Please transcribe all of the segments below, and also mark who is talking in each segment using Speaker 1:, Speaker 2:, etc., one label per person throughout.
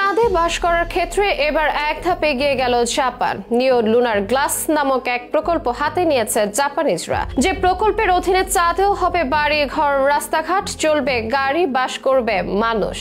Speaker 1: চাঁদে বাস করার ক্ষেত্রে এবার এক ধাপ এগিয়ে গেল জাপান। নিও লুনার গ্লাস নামক এক প্রকল্প হাতে নিয়েছে জাপানিজরা। যে প্রকল্পের অধীনে চাঁদেও হবে বাড়ি ঘর, রাস্তাঘাট, চলবে গাড়ি, বাস করবে মানুষ।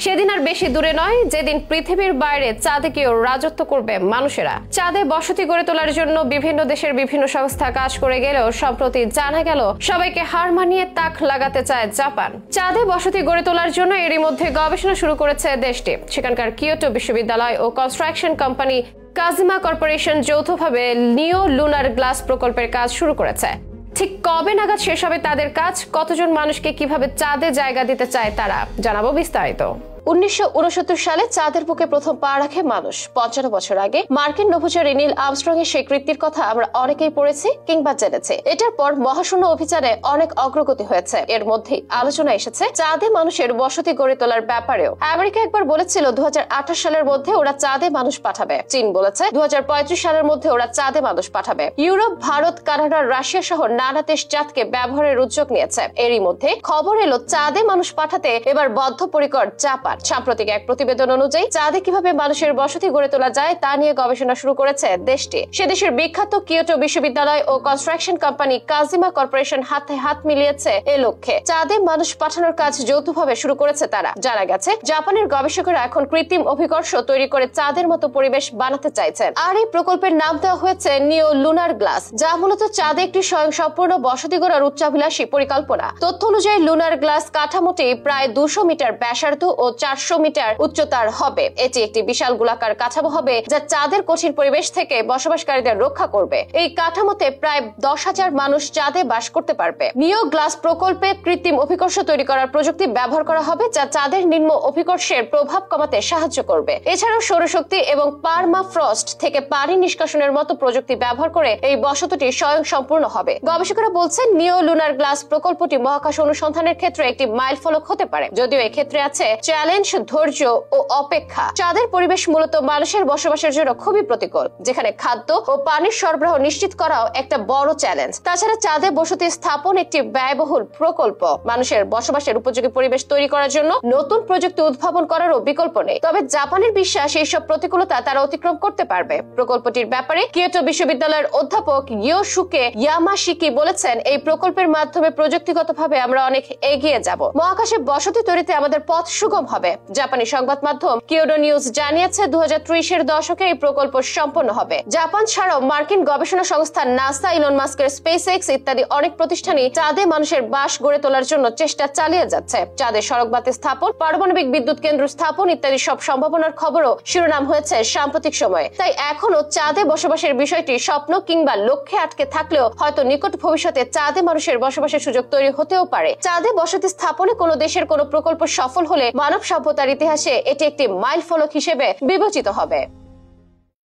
Speaker 1: সেদিন আর বেশি দূরে নয় যেদিন পৃথিবীর বাইরে চাঁদে গিয়েও রাজত্ব করবে মানুষেরা। চাঁদে বসতি গড়ে তোলার জন্য বিভিন্ন দেশের বিভিন্ন সংস্থা কাজ করে গেলেও সম্প্রতি জানা গেল সবাইকে হার মানিয়ে তাক লাগাতে চায় জাপান। চাঁদে বসতি গড়ে তোলার জন্য এরই মধ্যে গবেষণা শুরু করেছে দেশটি। সেখানকার কিয়োটো বিশ্ববিদ্যালয় ও কনস্ট্রাকশন কোম্পানি কাজিমা কর্পোরেশন যৌথভাবে নিও লুনার গ্লাস প্রকল্পের কাজ শুরু করেছে। ঠিক কবে নাগাদ শেষ হবে তাদের কাজ, কতজন মানুষকে কিভাবে চাঁদে জায়গা দিতে চায় তারা, জানাবো বিস্তারিত। 1969 সালে চাঁদের বুকে প্রথম পা রাখে মানুষ। 55 বছর আগে মার্কিন নভোচারী নীল আর্মস্ট্রং এর সেই কৃতির কথা আমরা অনেকেই পড়েছি কিংবা জেনেছি। এটার পর মহাশূন্য অভিযানে অনেক অগ্রগতি হয়েছে। এর মধ্যে আলোচনা এসেছে চাঁদে মানুষের বসতি গড়ে তোলার ব্যাপারেও। আমেরিকা একবার বলেছিল 2028 সালের মধ্যে ওরা চাঁদে মানুষ পাঠাবে। চীন বলেছে 2035 সালের মধ্যে ওরা চাঁদে মানুষ পাঠাবে। ইউরোপ, ভারত, কানাডা, রাশিয়া সহ নানা দেশ চাঁদকে ব্যবহারের উদ্যোগ নিয়েছে। এরই মধ্যে খবর এলো চাঁদে মানুষ পাঠাতে এবার বদ্ধপরিকর জাপান। সাম্প্রতিক এক প্রতিবেদন অনুযায়ী চাঁদে কিভাবে মানুষের বসতি গড়ে তোলা যায় তা নিয়ে গবেষণা শুরু করেছে দেশটি। সে দেশের বিখ্যাত কিয়োটো বিশ্ববিদ্যালয় ও কনস্ট্রাকশন কোম্পানি কাজিমা কর্পোরেশন হাতে হাত মিলিয়েছে এ লক্ষ্যে। চাঁদে মানুষ পাঠানোর কাজ যৌথভাবে শুরু করেছে তারা। জানা গেছে জাপানের গবেষকেরা এখন কৃত্রিম অভিকর্ষ তৈরি করে চাঁদের মতো পরিবেশ বানাতে চাইছেন। আর এই প্রকল্পের নাম দেওয়া হয়েছে নিও লুনার গ্লাস, যা মূলত চাঁদে একটি স্বয়ংসম্পূর্ণ বসতি গড়ার উচ্চাভিলাষী পরিকল্পনা। তথ্য অনুযায়ী লুনার গ্লাস কাঠামোটি প্রায় 200 মিটার ব্যাসার্ধ ও 400 মিটার উচ্চতার হবে। এটি একটি বিশাল গোলাকার কাঠামো হবে যা চাঁদের কঠিন পরিবেশ থেকে বসবাসকারীদের রক্ষা করবে। এই কাঠামোতে প্রায় 10,000 মানুষ চাঁদে বাস করতে পারবে। নিও গ্লাস প্রকল্পে কৃত্রিম অভিকর্ষ তৈরি করার প্রযুক্তি ব্যবহার করা হবে যা চাঁদের নিম্ন অভিকর্ষের প্রভাব কমাতে সাহায্য করবে। এছাড়াও সৌরশক্তি এবং পারমাফ্রস্ট থেকে পানি নিষ্কাশনের মতো প্রযুক্তি ব্যবহার করে এই বসতিটি স্বয়ংসম্পূর্ণ হবে। গবেষকেরা বলছেন নিও লুনার গ্লাস প্রকল্পটি মহাকাশ অনুসন্ধানের ক্ষেত্রে একটি মাইলফলক হতে পারে। যদিও এক্ষেত্রে আছে চ্যালেঞ্জ, ধৈর্য ও অপেক্ষা। চাঁদের পরিবেশ মূলত মানুষের বসবাসের জন্য খুবই প্রতিকূল, যেখানে খাদ্য ও পানির সরবরাহ নিশ্চিত করাও একটা বড় চ্যালেঞ্জ। তাছাড়া চাঁদে বসতি স্থাপন একটি ব্যয়বহুল প্রকল্প। মানুষের বসবাসের উপযোগী পরিবেশ তৈরি করার জন্য নতুন প্রযুক্তি উদ্ভাবন করারও বিকল্প নেই। তবে জাপানের বিশ্বাস এইসব প্রতিকূলতা তারা অতিক্রম করতে পারবে। প্রকল্পটির ব্যাপারে কিয়োটো বিশ্ববিদ্যালয়ের অধ্যাপক ইয়োশুকে ইয়ামাশিকি বলেছেন, এই প্রকল্পের মাধ্যমে প্রযুক্তিগতভাবে আমরা অনেক এগিয়ে যাব। মহাকাশে বসতি তৈরিতে আমাদের পথ সুগম হবে। জাপানি সংবাদ মাধ্যম কিয়োডো নিউজ জানিয়েছে 2030 এর দশকে এই প্রকল্প সম্পন্ন হবে। জাপান ছাড়াও মার্কিন গবেষণা সংস্থা নাসা, ইলন মাস্কের স্পেসএক্স ইত্যাদি অনেক প্রতিষ্ঠানই চাঁদে মানুষের বাস গড়ে তোলার জন্য চেষ্টা চালিয়ে যাচ্ছে। চাঁদে সড়কবাতি স্থাপন, পারমাণবিক বিদ্যুৎ কেন্দ্র স্থাপন ইত্যাদি সব সম্ভাবনার খবরও শিরোনাম হয়েছে সাম্প্রতিক সময়ে। তাই এখনো চাঁদে বসবাসের বিষয়টি স্বপ্ন কিংবা লক্ষ্যে আটকে থাকলেও হয়তো নিকট ভবিষ্যতে চাঁদে মানুষের বসবাসের সুযোগ তৈরি হতেও পারে। চাঁদে বসতি স্থাপনে কোনো দেশের কোনো প্রকল্প সফল হলে মানব সভ্যতার ইতিহাসে এটি একটি মাইলফলক হিসেবে বিবেচিত হবে।